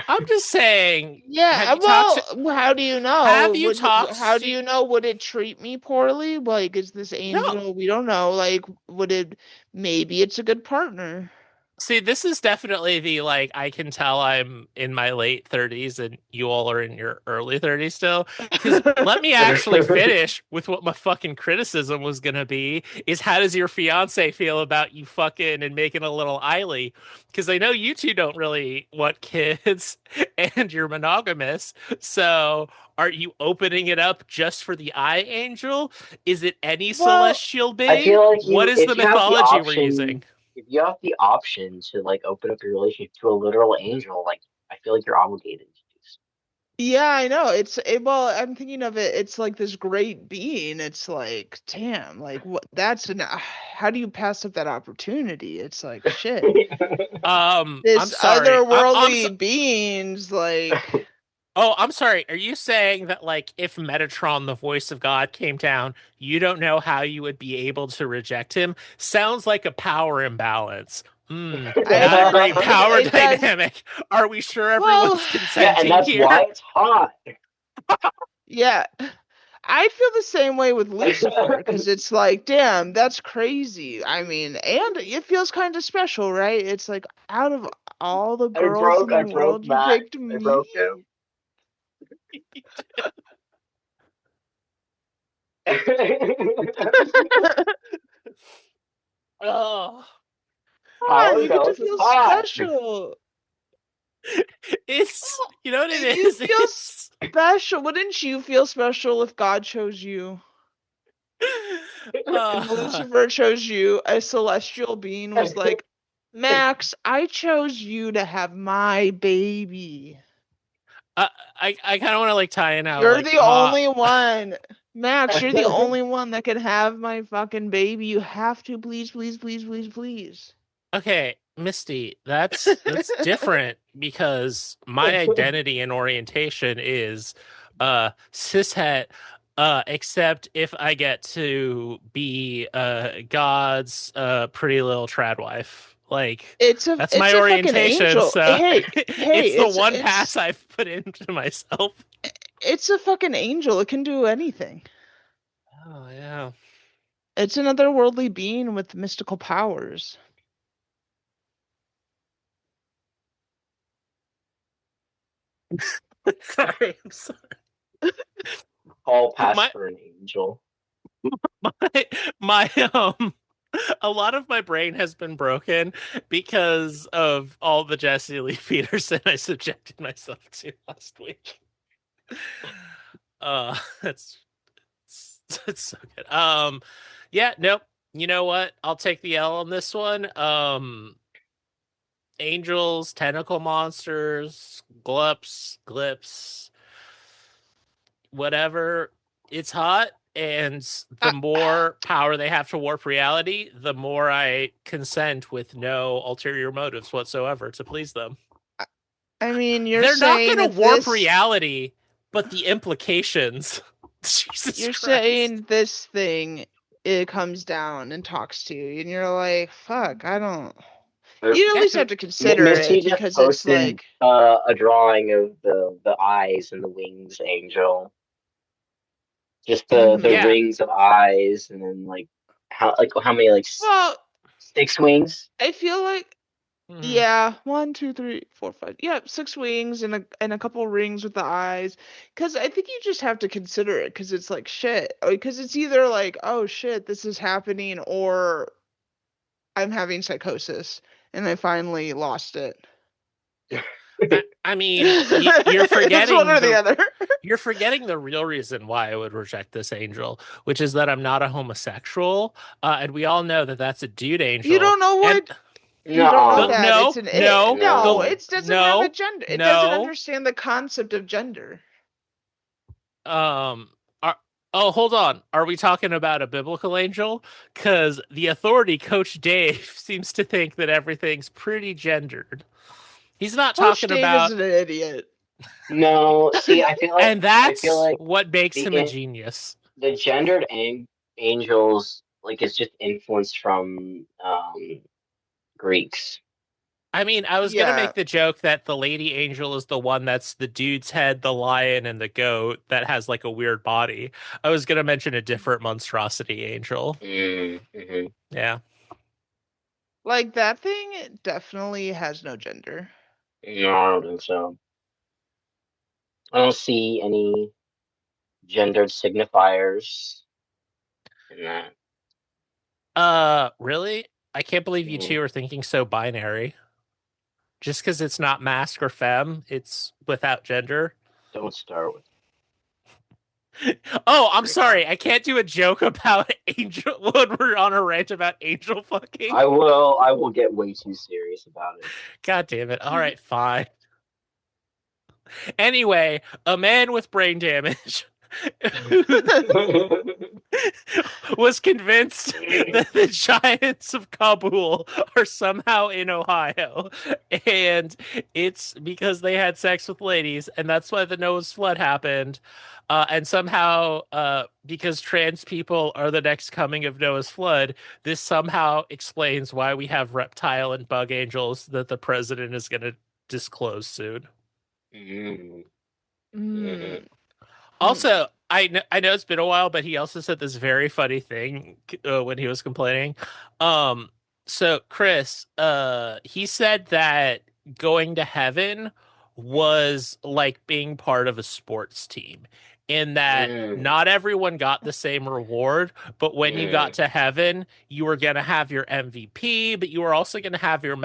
I'm just saying, Yeah, well, how do you know? have you How talked do to, you know? Would it treat me poorly? Like, is this no, angel? We don't know. Like, would it, maybe it's a good partner. see, this is definitely the like I can tell I'm in my late 30s and you all are in your early 30s still. Because let me actually finish with what my fucking criticism was gonna be is how does your fiance feel about you fucking and making a little Eiley? Because I know you two don't really want kids and you're monogamous. So are you opening it up just for the eye angel? Is it any Well, celestial I being? feel like What is the if you have the mythology we're option, using? if you have the option to like open up your relationship to a literal angel, like I feel like you're obligated to do so. yeah, I know. Well, I'm thinking of it. It's like this great being. It's like, damn, like what? How do you pass up that opportunity? It's like shit. I'm This sorry. otherworldly beings, like, Oh, I'm sorry. Are you saying that like if Metatron, the voice of God, came down, you don't know how you would be able to reject him? Sounds like a power imbalance. Not a great power it does. dynamic. Are we sure Well, everyone's Yeah, and consenting that's why here? it's hot. yeah. I feel the same way with Lucifer because it's like, damn, that's crazy. I mean, and it feels kind of special, right? It's like out of all the girls in the I broke world, you Max. picked I me. broke him. Oh, on, Howard you get to Bells is feel hot. special. it's Oh, you know what it you is? feel special. Wouldn't you feel special if God chose you? And Uh, Lucifer chose you, a celestial being was like, Max, I chose you to have my baby. I I kind of want to like tie in now, You're like the only one. Max, you're the only one that can have my fucking baby. You have to, please, please, please, please, please. okay, Misty, that's different because my identity and orientation is cishet, except if I get to be God's pretty little trad wife. Like that's It's my a fucking orientation, angel. so Hey, hey, it's the one pass I've put into myself. it's a fucking angel. It can do anything. Oh yeah. It's an otherworldly being with mystical powers. Sorry, I'm sorry. All pass My for an angel. my my a lot of my brain has been broken because of all the Jesse Lee Peterson I subjected myself to last week. That's it's so good. Yeah, nope. You know what? I'll take the L on this one. Angels, tentacle monsters, glips, whatever. It's hot, and the I, more power they have to warp reality, the more I consent with no ulterior motives whatsoever to please them. I mean, They're not going to warp reality, but the implications. Jesus you're Christ. saying this thing, it comes down and talks to you, and you're like, fuck, I don't. Uh, You at least have to consider Misty it just because it's posted like, a drawing of the eyes and the wings angel. Just the mm-hmm. Yeah. rings of eyes, and then how many Well, six wings? I feel like, Mhm. yeah, one, two, three, four, five, yeah, six wings and a couple rings with the eyes. Because I think you just have to consider it because it's like shit. Because it's either like, oh shit, this is happening, or I'm having psychosis and I finally lost it. I mean, you're It's one forgetting or the the other. you're forgetting the real reason why I would reject this angel, which is that I'm not a homosexual, and we all know that that's a dude You angel. don't know And what you don't know the No, that it's no, an it. no, No, no. it doesn't have a no, gender. It doesn't no. understand the concept of gender. Um, are, oh, hold on. Are we talking about a biblical angel? Because the authority, Coach Dave, seems to think that everything's pretty gendered. He's not Coach talking Dave is about, an idiot. No, see, and I feel that's like what makes the him a genius. the gendered angels like it's just influence from Greeks. I mean, I was gonna Yeah. make the joke that the lady angel is the one that's the dude's head, the lion, and the goat that has like a weird body. I was gonna mention a different monstrosity angel. Mm-hmm. Yeah. Like that thing definitely has no gender. No, I don't think so. I don't see any gendered signifiers in that. Really? I can't believe you Mm, two are thinking so binary. Just because it's not masc or femme, it's without gender. don't start with Oh, I'm very hot. sorry. I can't do a joke about angel when we're on a rant about angel fucking. I will get way too serious about it. God damn it. All right, fine. Anyway, a man with brain damage was convinced that the giants of Kabul are somehow in Ohio. And it's because they had sex with ladies, and that's why the Noah's flood happened. And somehow, because trans people are the next coming of Noah's flood, this somehow explains why we have reptile and bug angels that the president is going to disclose soon. Mm, mhm. Mm. Hmm. Also, I know it's been a while, but he also said this very funny thing when he was complaining. Um, so Chris, he said that going to heaven was like being part of a sports team. in that Mm, not everyone got the same reward, but when you got mm. to heaven, you were going to have your MVP, but you were also going to have your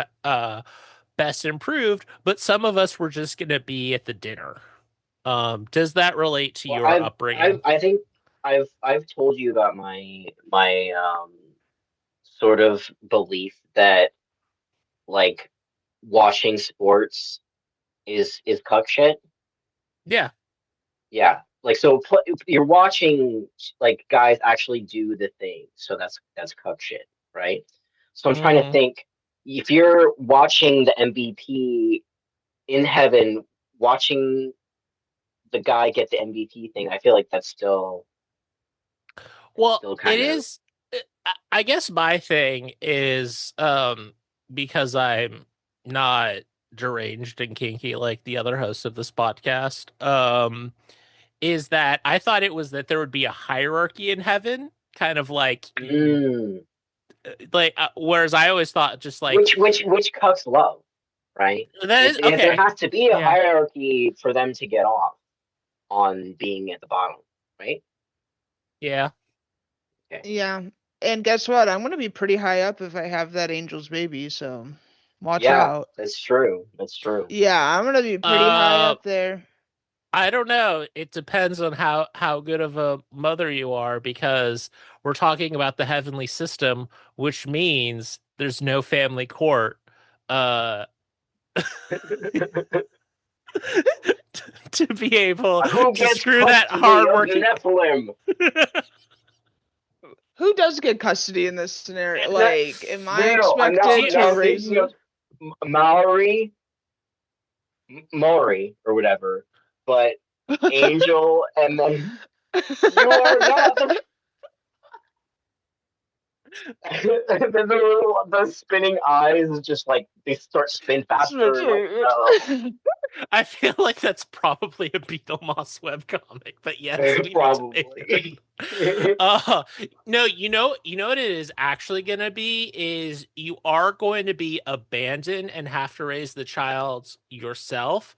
best improved, but some of us were just going to be at the dinner. Does that relate to Well, your upbringing? I think I've told you about my sort of belief that like watching sports is cuck shit. Yeah. Yeah. Like so you're watching like guys actually do the thing. So that's cuck shit, right? So I'm trying to Hmm. think if you're watching the MVP in heaven, watching the guy get the MVP thing, I feel like that's Well, still it kind of is. I guess my thing is because I'm not deranged and kinky like the other hosts of this podcast. Is that I thought it was that there would be a hierarchy in heaven, kind of like mm, whereas I always thought just like which cucks love, right? that is There okay. has to be a Yeah. hierarchy for them to get off on being at the bottom, right? Yeah. Okay. Yeah. And guess what? I'm gonna be pretty high up if I have that angel's baby, so watch Yeah, out. that's true. That's true. Yeah, I'm gonna be pretty high Uh up there. I don't know. It depends on how good of a mother you are because we're talking about the heavenly system, which means there's no family court uh to be able Who to gets screw that custody of hardworking. Nephilim? Who does get custody in this scenario? No, Like, am no, I no, no. I'm Do now expected you, to now raise thinking them? of Mallory, Maury, or whatever, but Angel, and then you are not the. And then the spinning eyes is just like they start spin faster and like I feel like that's probably a Beetlemoss webcomic, but yes, we need to make that. probably. Uh no, you know what it is actually gonna be is you are going to be abandoned and have to raise the child yourself,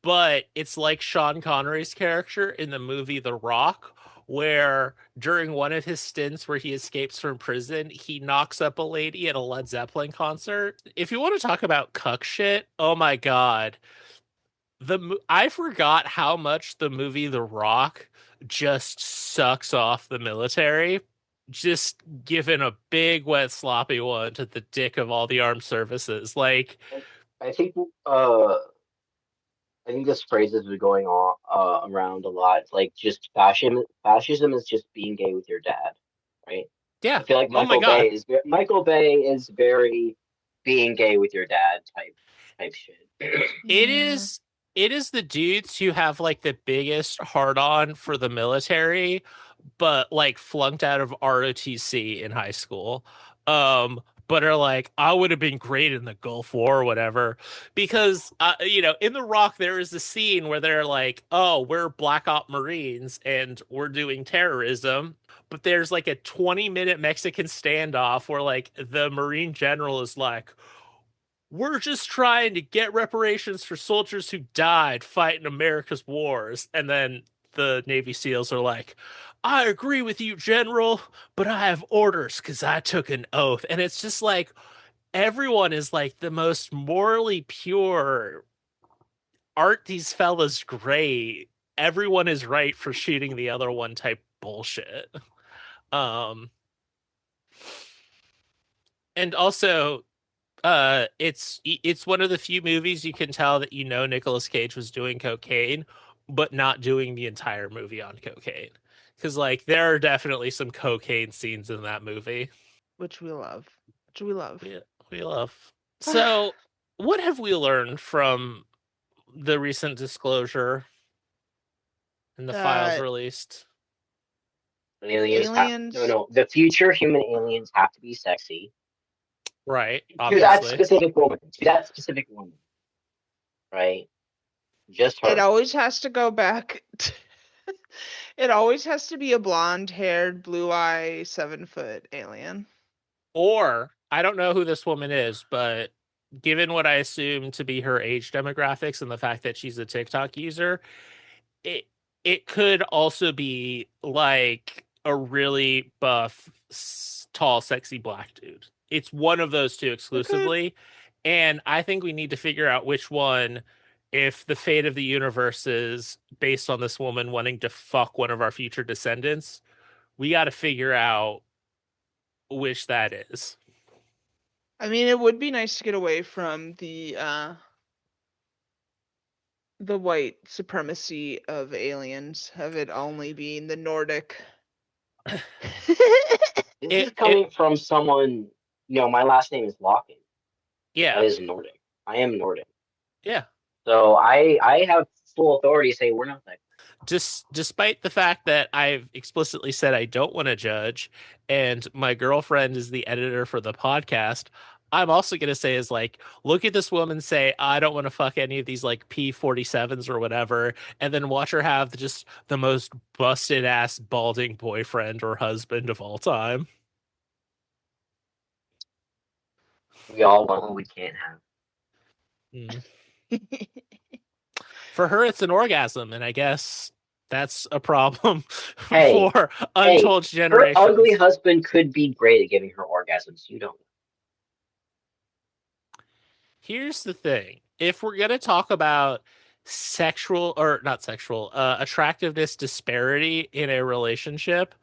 but it's like Sean Connery's character in the movie The Rock, where during one of his stints where he escapes from prison, he knocks up a lady at a Led Zeppelin concert. If you want to talk about cuck shit, oh my god, I forgot how much the movie The Rock just sucks off the military, just giving a big wet sloppy one to the dick of all the armed services. Like, I think uh I think this phrase has been going on around a lot. It's like just fascism is just being gay with your dad, right? yeah, I feel like oh my god, Michael Bay is very being gay with your dad type shit. it Yeah. is. It is the dudes who have like the biggest hard on for the military, but like flunked out of ROTC in high school. But are like, I would have been great in the Gulf War or whatever. Because, in The Rock, there is a scene where they're like, oh, we're Black Op Marines and we're doing terrorism. But there's like a 20-minute Mexican standoff where like the Marine general is like, we're just trying to get reparations for soldiers who died fighting America's wars. And then the Navy SEALs are like, I agree with you, General, but I have orders because I took an oath. And it's just like everyone is like the most morally pure. Aren't these fellas great? Everyone is right for shooting the other one type bullshit. Um, and also it's one of the few movies you can tell that Nicolas Cage was doing cocaine, but not doing the entire movie on cocaine. Because like there are definitely some cocaine scenes in that movie. Which we love. Which we love. We love. So, what have we learned from the recent disclosure and the files That released? Aliens have no aliens, no. The future human aliens have to be sexy Right, to that obviously. specific woman. To that specific woman, right? Just it her. always has to go back. It always has to be a blonde-haired, blue-eye, 7-foot alien. Or I don't know who this woman is, but given what I assume to be her age demographics and the fact that she's a TikTok user, it it could also be like a really buff, tall, sexy black dude. It's one of those two It could. exclusively. And I think we need to figure out which one, if the fate of the universe is based on this woman wanting to fuck one of our future descendants, we got to figure out which that is. I mean, it would be nice to get away from the white supremacy of aliens, of it only being the Nordic. This is It coming from someone, my last name is Locken. That yeah. is Nordic. I am Nordic. Yeah. So I have full authority to say we're not that. Just despite the fact that I've explicitly said I don't want to judge, and my girlfriend is the editor for the podcast, I'm also gonna say is like, look at this woman say, I don't want to fuck any of these like P-47s or whatever, and then watch her have just the most busted ass balding boyfriend or husband of all time. We all want what we can't have. Mm. For her, it's an orgasm, and I guess that's a problem Hey, for hey, untold her ugly generations. husband could be great at giving her orgasms. You don't. Here's the thing. If we're going to talk about sexual or not sexual, attractiveness disparity in a relationship,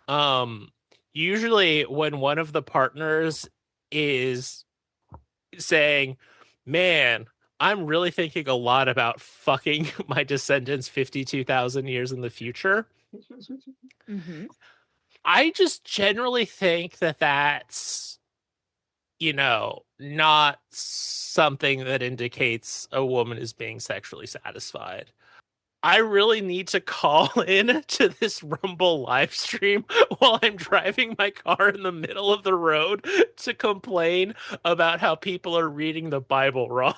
um, usually when one of the partners is saying, man, I'm really thinking a lot about fucking my descendants 52,000 years in the future. Hmm. I just generally think that not something that indicates a woman is being sexually satisfied. I really need to call in to this Rumble live stream while I'm driving my car in the middle of the road to complain about how people are reading the Bible wrong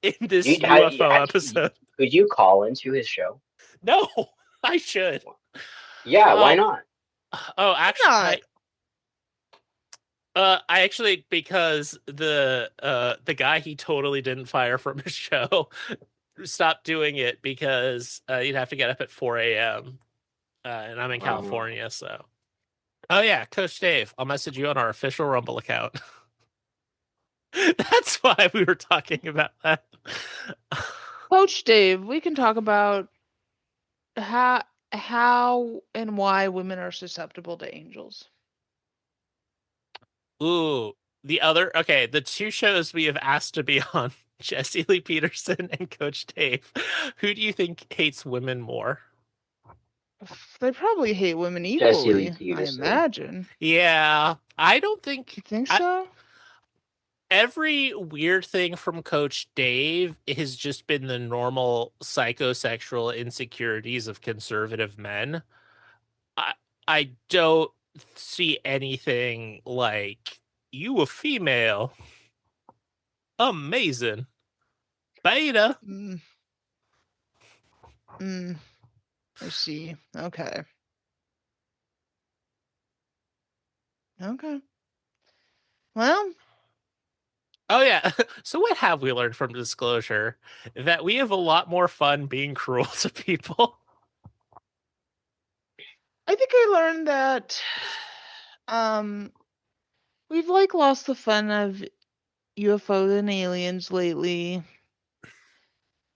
in this UFO episode. Could you call into his show? No, I should. Yeah, why Oh, not? oh, Why actually, not? I actually because the guy he totally didn't fire from his show stopped doing it because you'd have to get up at 4 a.m. And I'm in Um, California, so. Oh yeah, Coach Dave, I'll message you on our official Rumble account. That's why we were talking about that. Coach Dave, we can talk about how how and why women are susceptible to angels. Ooh, the two shows we have asked to be on, Jesse Lee Peterson and Coach Dave. Who do you think hates women more? They probably hate women Jesse Lee equally, I Peterson. imagine. Yeah, I don't You think think so? every weird thing from Coach Dave has just been the normal psychosexual insecurities of conservative men. I I don't see anything like you a female. Amazing. Beta. Mm, mm, I see. Okay. Okay. Well, Oh yeah. So what have we learned from disclosure? That we have a lot more fun being cruel to people. I think I learned that um we've like lost the fun of UFOs and aliens lately.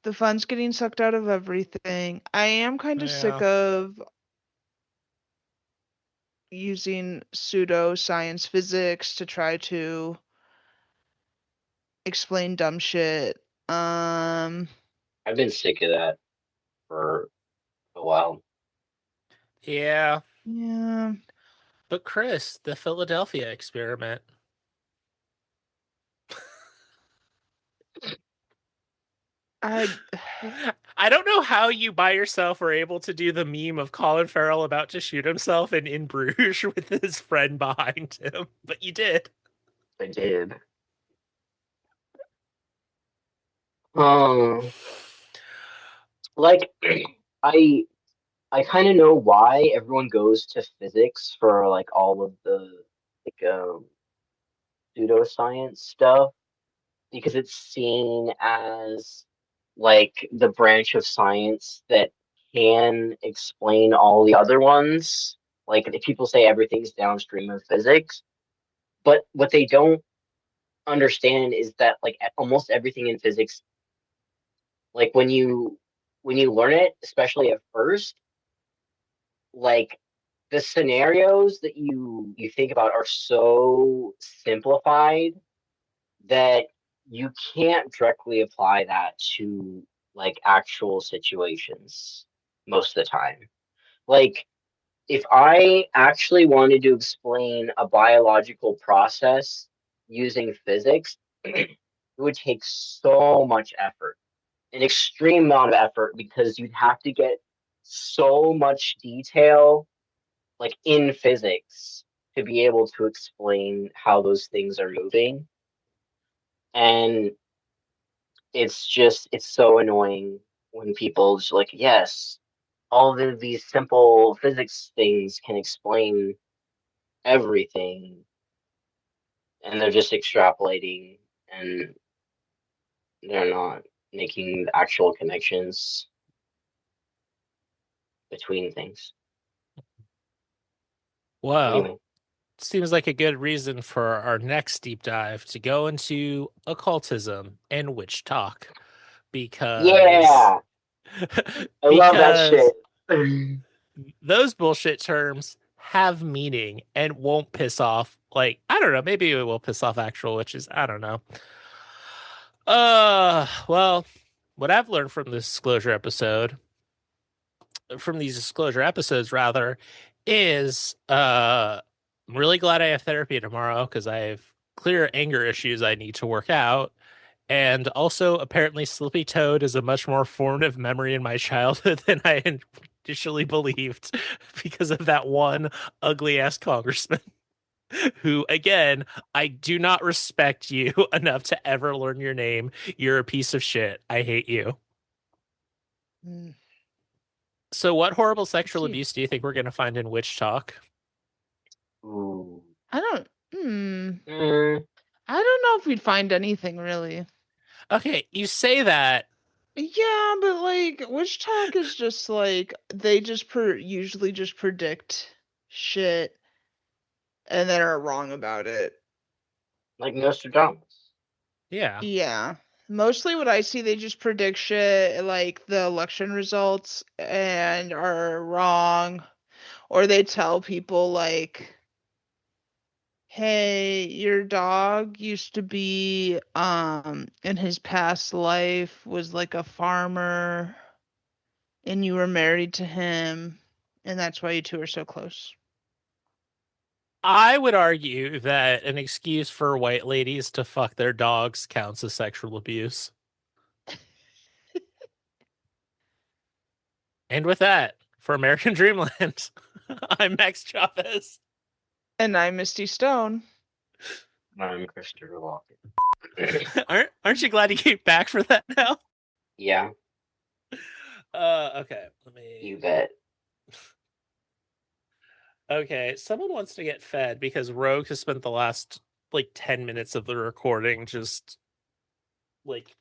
The fun's getting sucked out of everything. I am kind of sick Yeah. of using pseudo science physics to try to explain dumb shit. I've been sick of that for a while. Yeah. Yeah, But Chris, the Philadelphia experiment. I I don't know how you by yourself were able to do the meme of Colin Farrell about to shoot himself in Bruges with his friend behind him, but you did. I did. Um, like I I kind of know why everyone goes to physics for like all of the like pseudoscience stuff because it's seen as like the branch of science that can explain all the other ones. Like if people say everything's downstream of physics, but what they don't understand is that like almost everything in physics, like when you learn it, especially at first, like the scenarios that you think about are so simplified that you can't directly apply that to like actual situations most of the time. Like if I actually wanted to explain a biological process using physics, it would take so much effort, an extreme amount of effort, because you'd have to get so much detail, like in physics, to be able to explain how those things are moving. And it's so annoying when people just like, yes, all of these simple physics things can explain everything, and they're just extrapolating and they're not making actual connections between things. Well, Anyway, seems like a good reason for our next deep dive to go into occultism and witch talk because yeah, I love that because shit. I those bullshit terms have meaning and won't piss off, like, I don't know, maybe it will piss off actual witches. I don't know. Well, what I've learned from these disclosure episodes rather, is I'm really glad I have therapy tomorrow because I have clear anger issues I need to work out. And also, apparently, Slippy Toad is a much more formative memory in my childhood than I initially believed because of that one ugly ass congressman who, again, I do not respect you enough to ever learn your name. You're a piece of shit. I hate you. Mm, So, what horrible sexual see. abuse do you think we're going to find in Witch Talk? Ooh. I don't. Hmm. Mm, I don't know if we'd find anything really. Okay, you say that. Yeah, but like witch talk is just like they just usually just predict shit and then are wrong about it. like Nostradamus. Yeah. Yeah. Mostly what I see, they just predict shit like the election results and are wrong. Or they tell people like, hey, your dog used to be in his past life was like a farmer and you were married to him and that's why you two are so close. I would argue that an excuse for white ladies to fuck their dogs counts as sexual abuse. And with that, for American Dreamland, I'm Max Chavez. And I'm Misty Stone. I'm Christopher Walken. Aren't you glad you came back for that now? Yeah, Okay, let me. you bet. Okay, someone wants to get fed because Rogue has spent the last like 10 minutes of the recording just like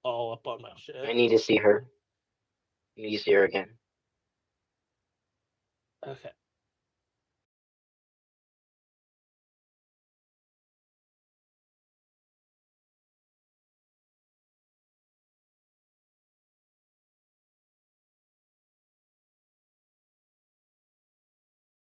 all up on my I shit. need to see her. I need to see her again. Okay.